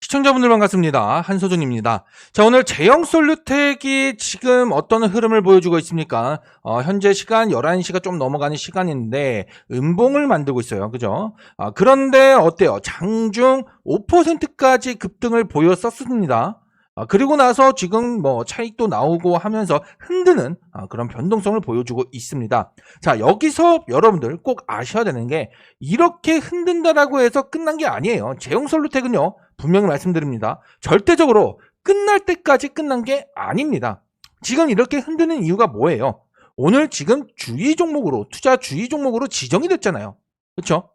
시청자분들 반갑습니다. 한소준입니다. 자, 오늘 제형솔루텍이 지금 어떤 흐름을 보여주고 있습니까? 현재 시간 11시가 좀 넘어가는 시간인데 음봉을 만들고 있어요. 그죠? 그런데 어때요? 장중 5%까지 급등을 보였었습니다. 그리고 나서 지금 차익도 나오고 하면서 흔드는 그런 변동성을 보여주고 있습니다. 자, 여기서 여러분들 꼭 아셔야 되는 게 이렇게 흔든다라고 해서 끝난 게 아니에요. 제형솔루텍은요. 분명히 말씀드립니다. 절대적으로 끝날 때까지 끝난 게 아닙니다. 지금 이렇게 흔드는 이유가 뭐예요? 오늘 지금 주의 종목으로, 투자 주의 종목으로 지정이 됐잖아요. 그렇죠?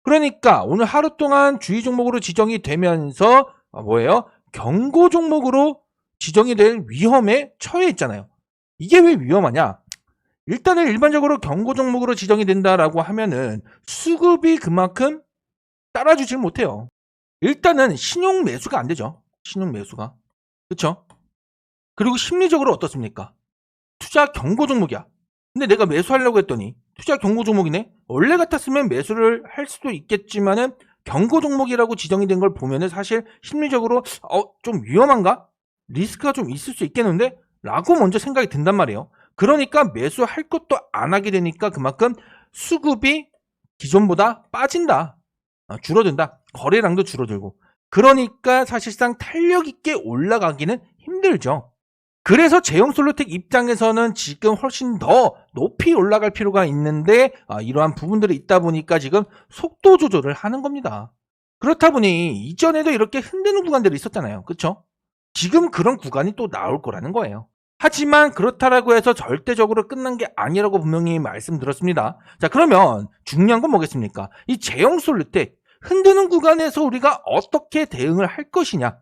그러니까 오늘 하루 동안 주의 종목으로 지정이 되면서 뭐예요? 경고 종목으로 지정이 될 위험에 처해 있잖아요. 이게 왜 위험하냐? 일단은 일반적으로 경고 종목으로 지정이 된다라고 하면은 수급이 그만큼 따라주질 못해요. 일단은 신용 매수가 안 되죠. 신용 매수가. 그렇죠? 그리고 심리적으로 어떻습니까? 투자 경고 종목이야. 근데 내가 매수하려고 했더니 투자 경고 종목이네. 원래 같았으면 매수를 할 수도 있겠지만은 경고 종목이라고 지정이 된 걸 보면은 사실 심리적으로 좀 위험한가? 리스크가 좀 있을 수 있겠는데? 라고 먼저 생각이 든단 말이에요. 그러니까 매수할 것도 안 하게 되니까 그만큼 수급이 기존보다 빠진다. 줄어든다. 거래량도 줄어들고. 그러니까 사실상 탄력 있게 올라가기는 힘들죠. 그래서 제형솔루텍 입장에서는 지금 훨씬 더 높이 올라갈 필요가 있는데 이러한 부분들이 있다 보니까 지금 속도 조절을 하는 겁니다. 그렇다 보니 이전에도 이렇게 흔드는 구간들이 있었잖아요. 그렇죠? 지금 그런 구간이 또 나올 거라는 거예요. 하지만 그렇다라고 해서 절대적으로 끝난 게 아니라고 분명히 말씀드렸습니다. 자, 그러면 중요한 건 뭐겠습니까? 이 제형솔루텍 흔드는 구간에서 우리가 어떻게 대응을 할 것이냐.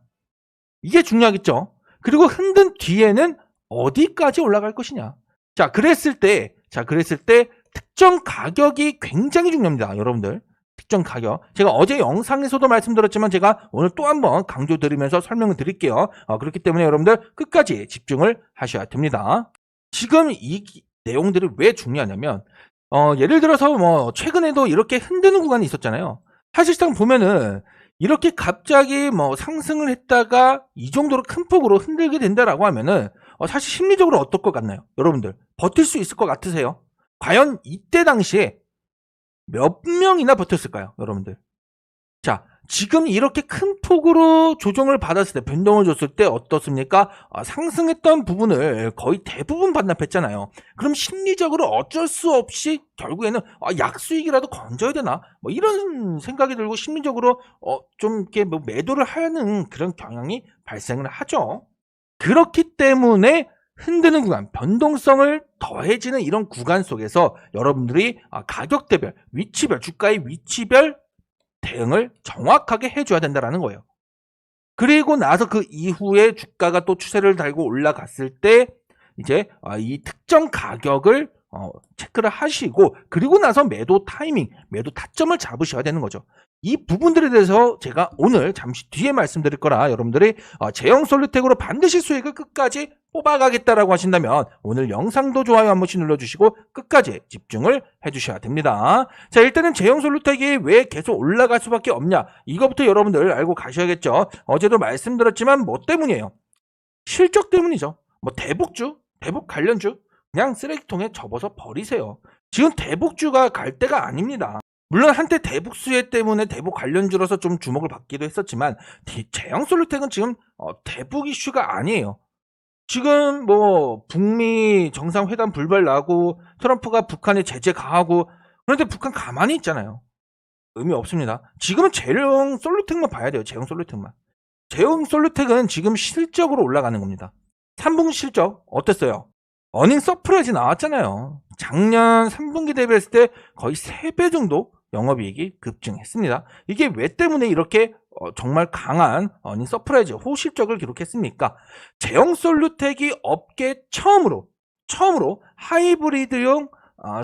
이게 중요하겠죠. 그리고 흔든 뒤에는 어디까지 올라갈 것이냐. 자, 그랬을 때 특정 가격이 굉장히 중요합니다. 여러분들. 특정 가격. 제가 어제 영상에서도 말씀드렸지만 제가 오늘 또 한번 강조드리면서 설명을 드릴게요. 그렇기 때문에 여러분들 끝까지 집중을 하셔야 됩니다. 지금 이 내용들이 왜 중요하냐면 예를 들어서 최근에도 이렇게 흔드는 구간이 있었잖아요. 사실상 보면은 이렇게 갑자기 상승을 했다가 이 정도로 큰 폭으로 흔들게 된다라고 하면은 사실 심리적으로 어떨 것 같나요? 여러분들 버틸 수 있을 것 같으세요? 과연 이때 당시에 몇 명이나 버텼을까요? 여러분들. 자, 지금 이렇게 큰 폭으로 조정을 받았을 때, 변동을 줬을 때 어떻습니까? 상승했던 부분을 거의 대부분 반납했잖아요. 그럼 심리적으로 어쩔 수 없이 결국에는 약수익이라도 건져야 되나? 이런 생각이 들고 심리적으로 좀 이렇게 매도를 하는 그런 경향이 발생을 하죠. 그렇기 때문에 흔드는 구간, 변동성을 더해지는 이런 구간 속에서 여러분들이 가격대별, 위치별, 주가의 위치별 대응을 정확하게 해줘야 된다는 거예요. 그리고 나서 그 이후에 주가가 또 추세를 달고 올라갔을 때 이제 이 특정 가격을 체크를 하시고 그리고 나서 매도 타이밍, 매도 타점을 잡으셔야 되는 거죠. 이 부분들에 대해서 제가 오늘 잠시 뒤에 말씀드릴 거라 여러분들이 제형솔루텍으로 반드시 수익을 끝까지 뽑아가겠다라고 하신다면 오늘 영상도 좋아요 한 번씩 눌러주시고 끝까지 집중을 해주셔야 됩니다. 자, 일단은 제형솔루텍이 왜 계속 올라갈 수밖에 없냐 이거부터 여러분들 알고 가셔야겠죠. 어제도 말씀드렸지만 뭐 때문이에요? 실적 때문이죠. 대북주, 대북 관련주 그냥 쓰레기통에 접어서 버리세요. 지금 대북주가 갈 때가 아닙니다. 물론 한때 대북 수혜 때문에 대북 관련주로서 좀 주목을 받기도 했었지만 제형솔루텍은 지금 대북 이슈가 아니에요. 지금 북미 정상회담 불발 나고 트럼프가 북한에 제재 가하고 그런데 북한 가만히 있잖아요. 의미 없습니다. 지금은 제형솔루텍만 봐야 돼요. 제형솔루텍만. 제형솔루텍은 지금 실적으로 올라가는 겁니다. 3분기 실적 어땠어요? 어닝 서프라이즈 나왔잖아요. 작년 3분기 대비했을 때 거의 3배 정도 영업이익이 급증했습니다. 이게 왜 때문에 이렇게 정말 강한 어닝 서프라이즈 호실적을 기록했습니까? 제형솔루텍이 업계 처음으로 하이브리드용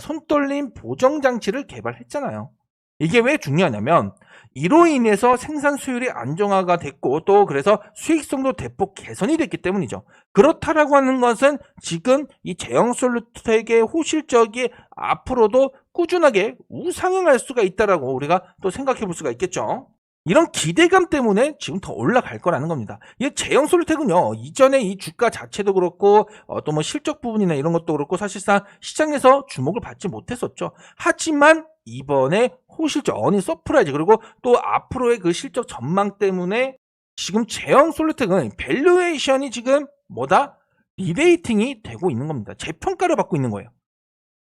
손떨림 보정장치를 개발했잖아요. 이게 왜 중요하냐면 이로 인해서 생산 수율이 안정화가 됐고 또 그래서 수익성도 대폭 개선이 됐기 때문이죠. 그렇다라고 하는 것은 지금 이 제형솔루텍의 호실적이 앞으로도 꾸준하게 우상향할 수가 있다라고 우리가 또 생각해 볼 수가 있겠죠. 이런 기대감 때문에 지금 더 올라갈 거라는 겁니다. 이 제형솔루텍은요, 이전에 이 주가 자체도 그렇고, 또 뭐 실적 부분이나 이런 것도 그렇고, 사실상 시장에서 주목을 받지 못했었죠. 하지만 이번에 호실적, 어닝 서프라이즈, 그리고 또 앞으로의 그 실적 전망 때문에 지금 제형솔루텍은 밸류에이션이 지금 뭐다? 리레이팅이 되고 있는 겁니다. 재평가를 받고 있는 거예요.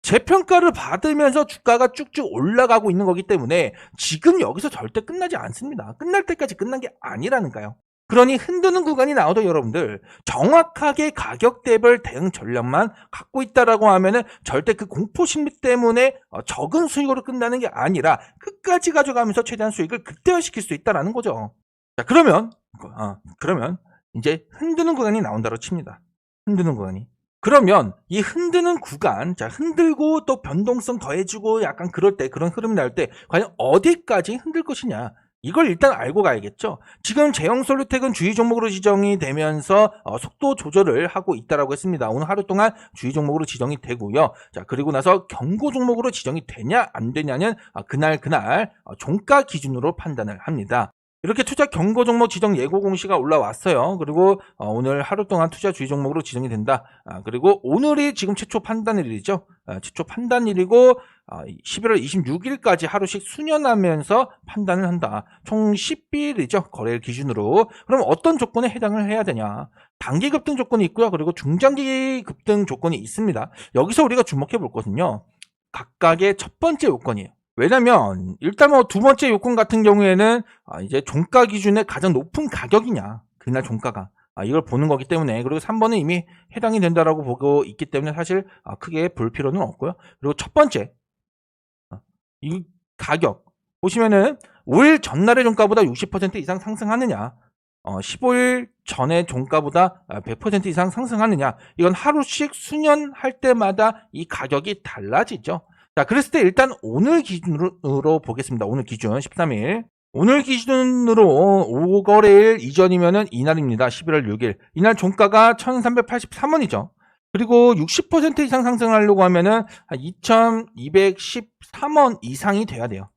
재평가를 받으면서 주가가 쭉쭉 올라가고 있는 거기 때문에 지금 여기서 절대 끝나지 않습니다. 끝날 때까지 끝난 게 아니라니까요. 그러니 흔드는 구간이 나와도 여러분들 정확하게 가격대별 대응 전략만 갖고 있다라고 하면은 절대 그 공포심리 때문에 적은 수익으로 끝나는 게 아니라 끝까지 가져가면서 최대한 수익을 극대화시킬 수 있다라는 거죠. 자, 그러면 이제 흔드는 구간이 나온다고 칩니다. 흔드는 구간이. 그러면 이 흔드는 구간, 자, 흔들고 또 변동성 더해주고 약간 그럴 때, 그런 흐름이 나올 때 과연 어디까지 흔들 것이냐, 이걸 일단 알고 가야겠죠. 지금 제형솔루텍은 주의 종목으로 지정이 되면서 속도 조절을 하고 있다라고 했습니다. 오늘 하루 동안 주의 종목으로 지정이 되고요. 자, 그리고 나서 경고 종목으로 지정이 되냐 안 되냐는 그날 종가 기준으로 판단을 합니다. 이렇게 투자 경고 종목 지정 예고 공시가 올라왔어요. 그리고 오늘 하루 동안 투자 주의 종목으로 지정이 된다. 그리고 오늘이 지금 최초 판단일이죠. 최초 판단일이고 11월 26일까지 하루씩 수년하면서 판단을 한다. 총 10일이죠. 거래일 기준으로. 그럼 어떤 조건에 해당을 해야 되냐? 단기 급등 조건이 있고요. 그리고 중장기 급등 조건이 있습니다. 여기서 우리가 주목해 볼 것은요, 각각의 첫 번째 요건이에요. 왜냐면 일단 뭐 두 번째 요건 같은 경우에는 이제 종가 기준의 가장 높은 가격이냐, 그날 종가가 이걸 보는 거기 때문에, 그리고 3번은 이미 해당이 된다라고 보고 있기 때문에 사실 크게 볼 필요는 없고요. 그리고 첫 번째 이 가격 보시면은 5일 전날의 종가보다 60% 이상 상승하느냐, 15일 전의 종가보다 100% 이상 상승하느냐, 이건 하루씩 수년할 때마다 이 가격이 달라지죠. 자, 그랬을 때 일단 오늘 기준으로 보겠습니다. 오늘 기준 13일. 오늘 기준으로 5거래일 이전이면은 이날입니다. 11월 6일. 이날 종가가 1383원이죠. 그리고 60% 이상 상승하려고 하면은 2213원 이상이 돼야 돼요.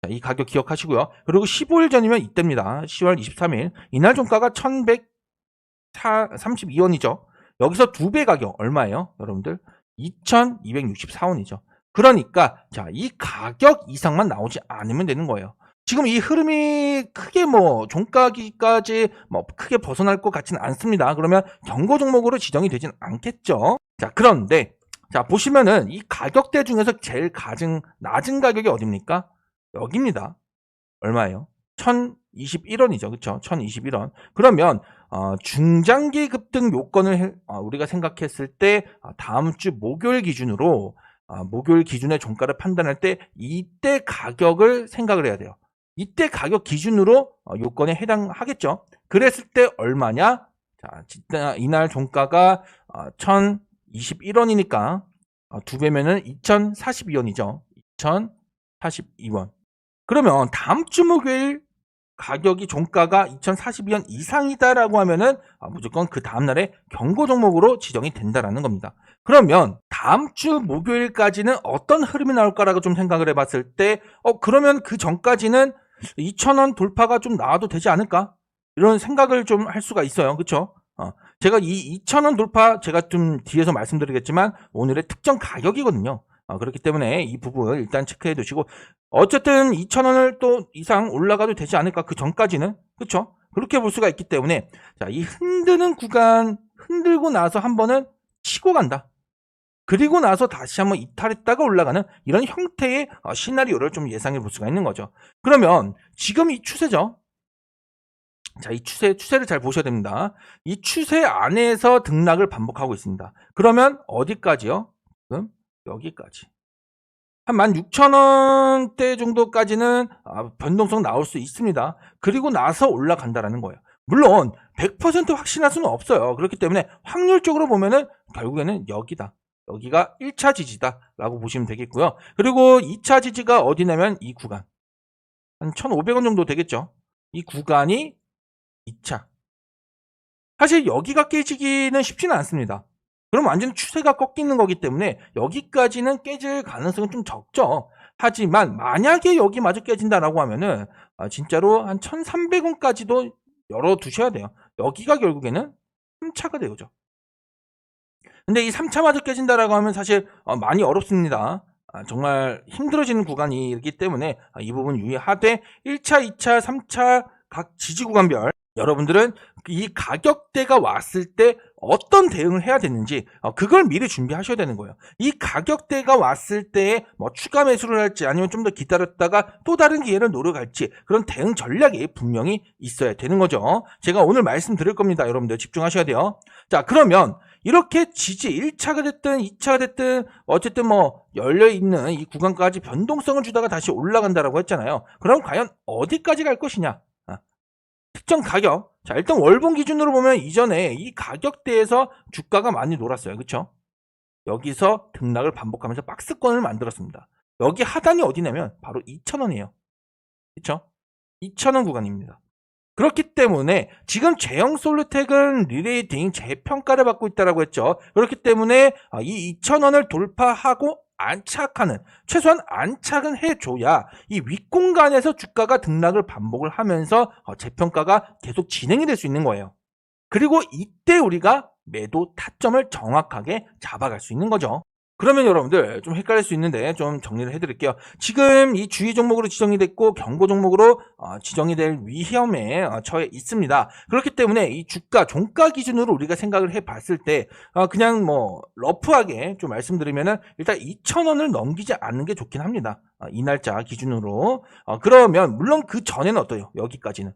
자, 이 가격 기억하시고요. 그리고 15일 전이면 이때입니다. 10월 23일. 이날 종가가 1132원이죠. 여기서 2배 가격 얼마예요, 여러분들? 2264원이죠. 그러니까 자, 이 가격 이상만 나오지 않으면 되는 거예요. 지금 이 흐름이 크게 뭐 종가기까지 뭐 크게 벗어날 것 같지는 않습니다. 그러면 경고 종목으로 지정이 되진 않겠죠. 자, 그런데 자, 보시면은 이 가격대 중에서 제일 낮은 가격이 어딥니까? 여기입니다. 얼마예요? 1021원이죠. 그렇죠? 1021원. 그러면 중장기 급등 요건을 우리가 생각했을 때 다음 주 목요일 기준으로 목요일 기준의 종가를 판단할 때 이때 가격을 생각을 해야 돼요. 이때 가격 기준으로 요건에 해당하겠죠. 그랬을 때 얼마냐? 자, 이날 종가가 1021원이니까 2배면은 2042원이죠. 2042원. 그러면 다음 주 목요일 가격이 종가가 2042원 이상이다라고 하면은 무조건 그 다음날에 경고 종목으로 지정이 된다라는 겁니다. 그러면 다음 주 목요일까지는 어떤 흐름이 나올까라고 좀 생각을 해봤을 때 그러면 그 전까지는 2,000원 돌파가 좀 나와도 되지 않을까? 이런 생각을 좀 할 수가 있어요. 그렇죠? 제가 이 2,000원 돌파 제가 좀 뒤에서 말씀드리겠지만 오늘의 특정 가격이거든요. 그렇기 때문에 이 부분 일단 체크해 두시고, 어쨌든 2,000원을 또 이상 올라가도 되지 않을까, 그 전까지는. 그렇죠? 그렇게 볼 수가 있기 때문에 자, 이 흔드는 구간 흔들고 나서 한 번은 치고 간다. 그리고 나서 다시 한번 이탈했다가 올라가는 이런 형태의 시나리오를 좀 예상해 볼 수가 있는 거죠. 그러면 지금 이 추세죠. 자, 이 추세를 잘 보셔야 됩니다. 이 추세 안에서 등락을 반복하고 있습니다. 그러면 어디까지요? 지금 여기까지. 한 16,000원대 정도까지는 변동성 나올 수 있습니다. 그리고 나서 올라간다라는 거예요. 물론 100% 확신할 수는 없어요. 그렇기 때문에 확률적으로 보면은 결국에는 여기다. 여기가 1차 지지다라고 보시면 되겠고요. 그리고 2차 지지가 어디냐면 이 구간. 한 1,500원 정도 되겠죠. 이 구간이 2차. 사실 여기가 깨지기는 쉽지는 않습니다. 그럼 완전 추세가 꺾이는 거기 때문에 여기까지는 깨질 가능성은 좀 적죠. 하지만 만약에 여기 마저 깨진다라고 하면은 진짜로 한 1,300원까지도 열어두셔야 돼요. 여기가 결국에는 3차가 되죠. 근데 이 3차마저 깨진다라고 하면 사실 많이 어렵습니다. 정말 힘들어지는 구간이기 때문에 이 부분 유의하되 1차, 2차, 3차 각 지지 구간별 여러분들은 이 가격대가 왔을 때 어떤 대응을 해야 되는지 그걸 미리 준비하셔야 되는 거예요. 이 가격대가 왔을 때 뭐 추가 매수를 할지 아니면 좀 더 기다렸다가 또 다른 기회를 노려갈지 그런 대응 전략이 분명히 있어야 되는 거죠. 제가 오늘 말씀드릴 겁니다. 여러분들 집중하셔야 돼요. 자, 그러면 이렇게 지지 1차가 됐든 2차가 됐든 어쨌든 뭐 열려있는 이 구간까지 변동성을 주다가 다시 올라간다라고 했잖아요. 그럼 과연 어디까지 갈 것이냐? 특정 가격. 자, 일단 월봉 기준으로 보면 이전에 이 가격대에서 주가가 많이 놀았어요. 그렇죠? 여기서 등락을 반복하면서 박스권을 만들었습니다. 여기 하단이 어디냐면 바로 2,000원이에요. 그렇죠? 2,000원 구간입니다. 그렇기 때문에 지금 제형솔루텍은 리레이팅 재평가를 받고 있다고 했죠. 그렇기 때문에 이 2,000원을 돌파하고 안착하는, 최소한 안착은 해줘야 이 윗공간에서 주가가 등락을 반복을 하면서 재평가가 계속 진행이 될 수 있는 거예요. 그리고 이때 우리가 매도 타점을 정확하게 잡아갈 수 있는 거죠. 그러면 여러분들 좀 헷갈릴 수 있는데 좀 정리를 해드릴게요. 지금 이 주의 종목으로 지정이 됐고 경고 종목으로 지정이 될 위험에 처해 있습니다. 그렇기 때문에 이 주가 종가 기준으로 우리가 생각을 해봤을 때 그냥 뭐 러프하게 좀 말씀드리면은 일단 2,000원을 넘기지 않는 게 좋긴 합니다. 이 날짜 기준으로. 그러면 물론 그 전에는 어때요? 여기까지는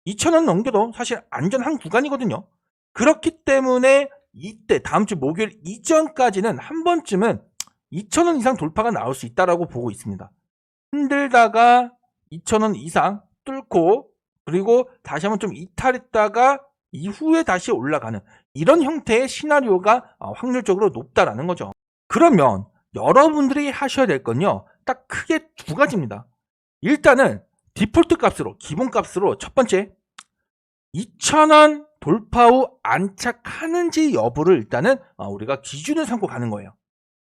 2,000원 넘겨도 사실 안전한 구간이거든요. 그렇기 때문에 이때 다음 주 목요일 이전까지는 한 번쯤은 2,000원 이상 돌파가 나올 수 있다라고 보고 있습니다. 힘들다가 2,000원 이상 뚫고 그리고 다시 한번 좀 이탈했다가 이후에 다시 올라가는 이런 형태의 시나리오가 확률적으로 높다라는 거죠. 그러면 여러분들이 하셔야 될 건요. 딱 크게 두 가지입니다. 일단은 디폴트 값으로 기본 값으로 첫 번째 2,000원 돌파 후 안착하는지 여부를 일단은 우리가 기준을 삼고 가는 거예요.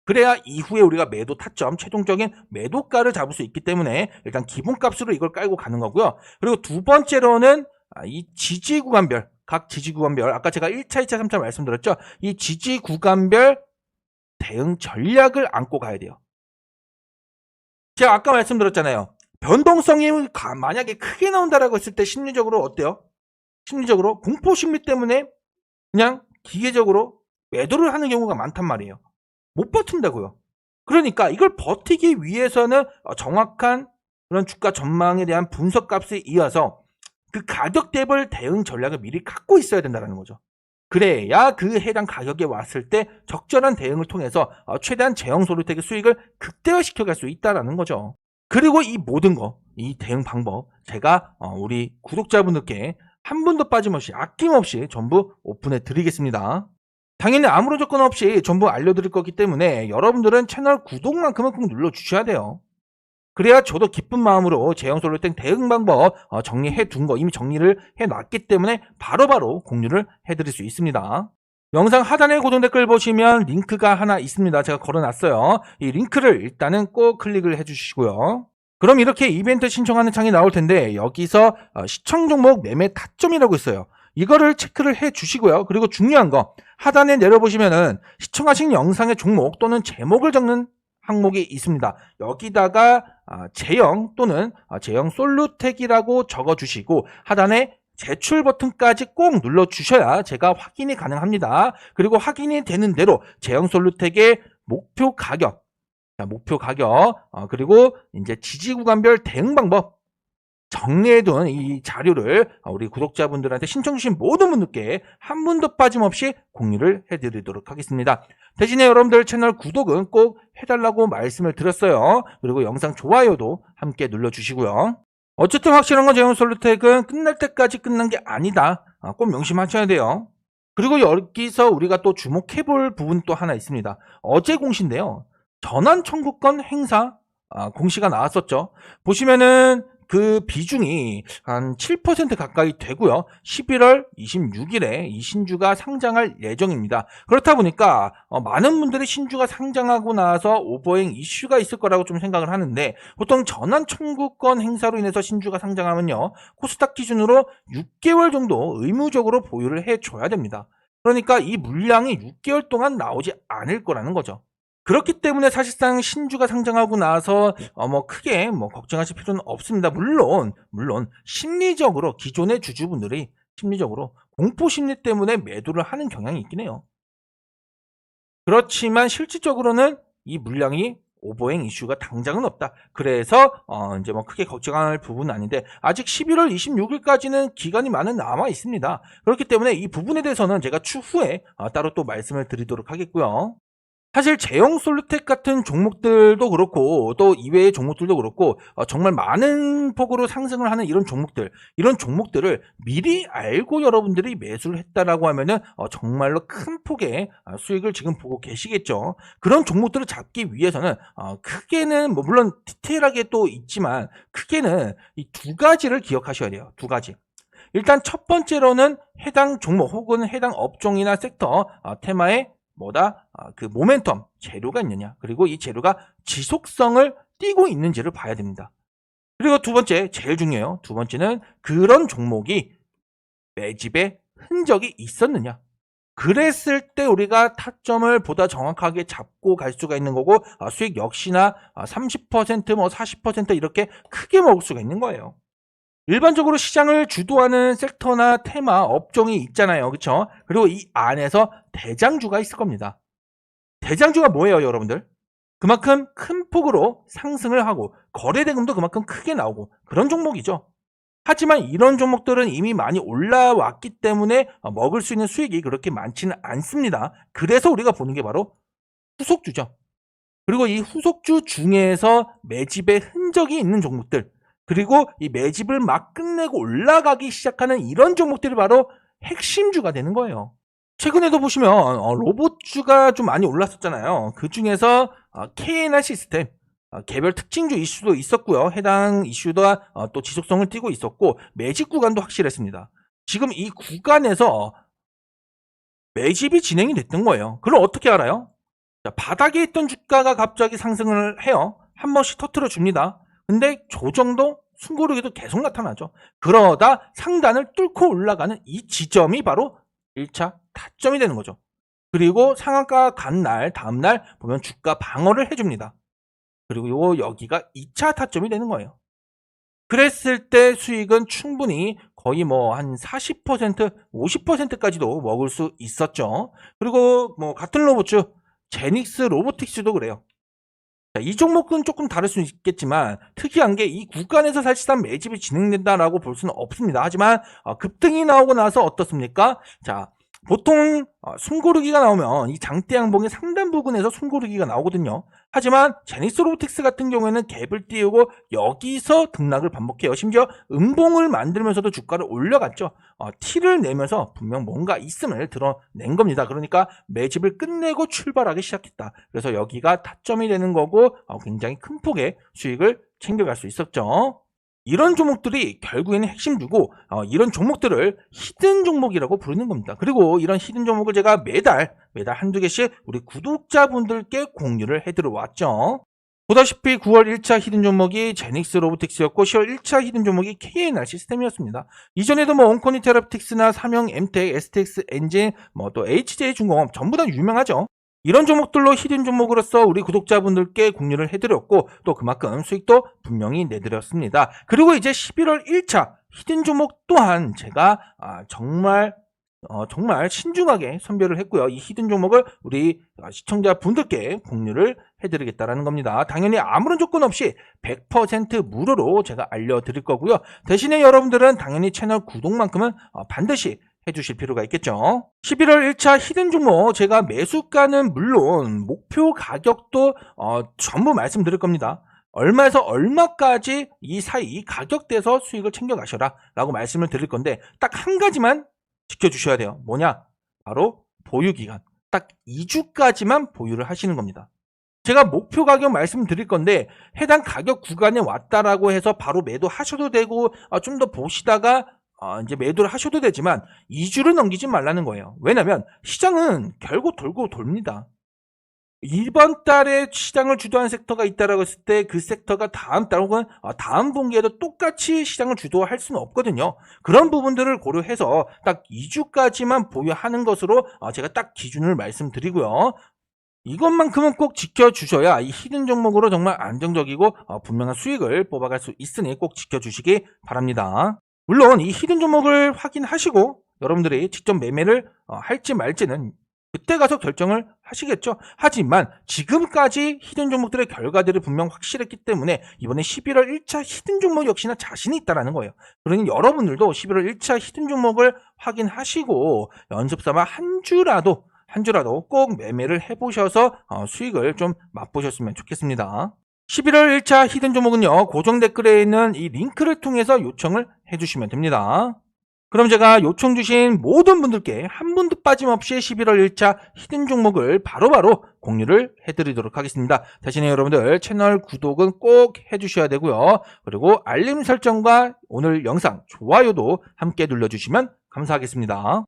그래야 이후에 우리가 매도 타점, 최종적인 매도가를 잡을 수 있기 때문에 일단 기본값으로 이걸 깔고 가는 거고요. 그리고 두 번째로는 이 지지 구간별, 각 지지 구간별, 아까 제가 1차, 2차, 3차 말씀드렸죠. 이 지지 구간별 대응 전략을 안고 가야 돼요. 제가 아까 말씀드렸잖아요. 변동성이 만약에 크게 나온다라고 했을 때 심리적으로 어때요? 심리적으로 공포심리 때문에 그냥 기계적으로 매도를 하는 경우가 많단 말이에요. 못 버틴다고요. 그러니까 이걸 버티기 위해서는 정확한 그런 주가 전망에 대한 분석값에 이어서 그 가격대별 대응 전략을 미리 갖고 있어야 된다는 거죠. 그래야 그 해당 가격에 왔을 때 적절한 대응을 통해서 최대한 제형솔루텍의 수익을 극대화시켜갈 수 있다는 거죠. 그리고 이 모든 거, 이 대응 방법 제가 우리 구독자분들께 한 분도 빠짐없이 아낌없이 전부 오픈해 드리겠습니다. 당연히 아무런 조건 없이 전부 알려드릴 거기 때문에 여러분들은 채널 구독만큼은 꼭 눌러주셔야 돼요. 그래야 저도 기쁜 마음으로 제형솔루텍 대응 방법 정리해 둔 거 이미 정리를 해놨기 때문에 바로바로 공유를 해드릴 수 있습니다. 영상 하단에 고정 댓글 보시면 링크가 하나 있습니다. 제가 걸어놨어요. 이 링크를 일단은 꼭 클릭을 해주시고요. 그럼 이렇게 이벤트 신청하는 창이 나올 텐데 여기서 시청 종목 매매 타점이라고 있어요. 이거를 체크를 해 주시고요. 그리고 중요한 거 하단에 내려보시면은 시청하신 영상의 종목 또는 제목을 적는 항목이 있습니다. 여기다가 제형 또는 제형 솔루텍이라고 적어주시고 하단에 제출 버튼까지 꼭 눌러주셔야 제가 확인이 가능합니다. 그리고 확인이 되는 대로 제형 솔루텍의 목표 가격, 그리고 이제 지지 구간별 대응 방법 정리해둔 이 자료를 우리 구독자분들한테 신청 주신 모든 분들께 한 분도 빠짐없이 공유를 해드리도록 하겠습니다. 대신에 여러분들 채널 구독은 꼭 해달라고 말씀을 드렸어요. 그리고 영상 좋아요도 함께 눌러주시고요. 어쨌든 확실한 건 제형솔루텍은 끝날 때까지 끝난 게 아니다. 꼭 명심하셔야 돼요. 그리고 여기서 우리가 또 주목해볼 부분 또 하나 있습니다. 어제 공시인데요. 전환 청구권 행사 공시가 나왔었죠. 보시면은 그 비중이 한 7% 가까이 되고요. 11월 26일에 이 신주가 상장할 예정입니다. 그렇다 보니까 많은 분들이 신주가 상장하고 나서 오버행 이슈가 있을 거라고 좀 생각을 하는데, 보통 전환 청구권 행사로 인해서 신주가 상장하면요, 코스닥 기준으로 6개월 정도 의무적으로 보유를 해줘야 됩니다. 그러니까 이 물량이 6개월 동안 나오지 않을 거라는 거죠. 그렇기 때문에 사실상 신주가 상장하고 나서 크게 걱정하실 필요는 없습니다. 물론 심리적으로 기존의 주주분들이 심리적으로 공포 심리 때문에 매도를 하는 경향이 있긴 해요. 그렇지만 실질적으로는 이 물량이 오버행 이슈가 당장은 없다. 그래서 이제 크게 걱정할 부분은 아닌데, 아직 11월 26일까지는 기간이 많이 남아 있습니다. 그렇기 때문에 이 부분에 대해서는 제가 추후에 따로 또 말씀을 드리도록 하겠고요. 사실 제형 솔루텍 같은 종목들도 그렇고 또 이외의 종목들도 그렇고 정말 많은 폭으로 상승을 하는 이런 종목들을 미리 알고 여러분들이 매수를 했다라고 하면은 정말로 큰 폭의 수익을 지금 보고 계시겠죠. 그런 종목들을 잡기 위해서는 크게는 물론 디테일하게 또 있지만 크게는 이 두 가지를 기억하셔야 돼요. 두 가지. 일단 첫 번째로는 해당 종목 혹은 해당 업종이나 섹터 테마에 그 모멘텀 재료가 있느냐, 그리고 이 재료가 지속성을 띠고 있는지를 봐야 됩니다. 그리고 두 번째, 제일 중요해요. 두 번째는 그런 종목이 매집의 흔적이 있었느냐. 그랬을 때 우리가 타점을 보다 정확하게 잡고 갈 수가 있는 거고, 수익 역시나 30% 40% 이렇게 크게 먹을 수가 있는 거예요. 일반적으로 시장을 주도하는 섹터나 테마, 업종이 있잖아요. 그렇죠? 그리고 이 안에서 대장주가 있을 겁니다. 대장주가 뭐예요, 여러분들? 그만큼 큰 폭으로 상승을 하고 거래 대금도 그만큼 크게 나오고 그런 종목이죠. 하지만 이런 종목들은 이미 많이 올라왔기 때문에 먹을 수 있는 수익이 그렇게 많지는 않습니다. 그래서 우리가 보는 게 바로 후속주죠. 그리고 이 후속주 중에서 매집의 흔적이 있는 종목들, 그리고 이 매집을 막 끝내고 올라가기 시작하는 이런 종목들이 바로 핵심주가 되는 거예요. 최근에도 보시면 로봇주가 좀 많이 올랐었잖아요. 그 중에서 KNR 시스템, 개별 특징주 이슈도 있었고요. 해당 이슈도 또 지속성을 띠고 있었고 매집 구간도 확실했습니다. 지금 이 구간에서 매집이 진행이 됐던 거예요. 그럼 어떻게 알아요? 자, 바닥에 있던 주가가 갑자기 상승을 해요. 한 번씩 터트려 줍니다. 근데 조정도 숨고르기도 계속 나타나죠. 그러다 상단을 뚫고 올라가는 이 지점이 바로 1차 타점이 되는 거죠. 그리고 상한가 간 날, 다음날 보면 주가 방어를 해줍니다. 그리고 여기가 2차 타점이 되는 거예요. 그랬을 때 수익은 충분히 거의 한 40%, 50%까지도 먹을 수 있었죠. 그리고 같은 로봇주, 제닉스 로보틱스도 그래요. 이 종목은 조금 다를 수 있겠지만 특이한 게 이 구간에서 사실상 매집이 진행된다라고 볼 수는 없습니다. 하지만 급등이 나오고 나서 어떻습니까? 자, 보통 숨고르기가 나오면 이 장대 양봉의 상단 부근에서 숨고르기가 나오거든요. 하지만 제닉스 로보틱스 같은 경우에는 갭을 띄우고 여기서 등락을 반복해요. 심지어 음봉을 만들면서도 주가를 올려갔죠. T를 내면서 분명 뭔가 있음을 드러낸 겁니다. 그러니까 매집을 끝내고 출발하기 시작했다. 그래서 여기가 타점이 되는 거고 굉장히 큰 폭의 수익을 챙겨갈 수 있었죠. 이런 종목들이 결국에는 핵심주고 이런 종목들을 히든 종목이라고 부르는 겁니다. 그리고 이런 히든 종목을 제가 매달 한두 개씩 우리 구독자분들께 공유를 해드려왔죠. 보다시피 9월 1차 히든 종목이 제닉스 로보틱스였고 10월 1차 히든 종목이 KNR 시스템이었습니다. 이전에도 온코니 테라피틱스나 삼형 엠텍, STX 엔진, 또 HJ 중공업 전부 다 유명하죠. 이런 종목들로 히든 종목으로서 우리 구독자분들께 공유를 해드렸고 또 그만큼 수익도 분명히 내드렸습니다. 그리고 이제 11월 1차 히든 종목 또한 제가 정말 신중하게 선별을 했고요. 이 히든 종목을 우리 시청자분들께 공유를 해드리겠다라는 겁니다. 당연히 아무런 조건 없이 100% 무료로 제가 알려드릴 거고요. 대신에 여러분들은 당연히 채널 구독만큼은 반드시 해주실 필요가 있겠죠. 11월 1차 히든 종목 제가 매수가는 물론 목표 가격도 전부 말씀드릴 겁니다. 얼마에서 얼마까지 이 사이 가격대에서 수익을 챙겨가셔라 라고 말씀을 드릴 건데 딱 한 가지만 지켜주셔야 돼요. 뭐냐? 바로 보유기간. 딱 2주까지만 보유를 하시는 겁니다. 제가 목표 가격 말씀드릴 건데 해당 가격 구간에 왔다라고 해서 바로 매도하셔도 되고 좀 더 보시다가 이제 매도를 하셔도 되지만 2주를 넘기지 말라는 거예요. 왜냐면 시장은 결국 돌고 돕니다. 이번 달에 시장을 주도한 섹터가 있다라고 했을 때 그 섹터가 다음 달 혹은 다음 분기에도 똑같이 시장을 주도할 수는 없거든요. 그런 부분들을 고려해서 딱 2주까지만 보유하는 것으로 제가 딱 기준을 말씀드리고요. 이것만큼은 꼭 지켜주셔야 이 히든 종목으로 정말 안정적이고 분명한 수익을 뽑아갈 수 있으니 꼭 지켜주시기 바랍니다. 물론 이 히든 종목을 확인하시고 여러분들이 직접 매매를 할지 말지는 그때 가서 결정을 하시겠죠. 하지만 지금까지 히든 종목들의 결과들이 분명 확실했기 때문에 이번에 11월 1차 히든 종목 역시나 자신이 있다는 거예요. 그러니 여러분들도 11월 1차 히든 종목을 확인하시고 연습삼아 한 주라도 꼭 매매를 해보셔서 수익을 좀 맛보셨으면 좋겠습니다. 11월 1차 히든 종목은요, 고정 댓글에 있는 이 링크를 통해서 요청을 해주시면 됩니다. 그럼 제가 요청 주신 모든 분들께 한 분도 빠짐없이 11월 1차 히든 종목을 바로바로 공유를 해드리도록 하겠습니다. 대신에 여러분들 채널 구독은 꼭 해주셔야 되고요. 그리고 알림 설정과 오늘 영상 좋아요도 함께 눌러주시면 감사하겠습니다.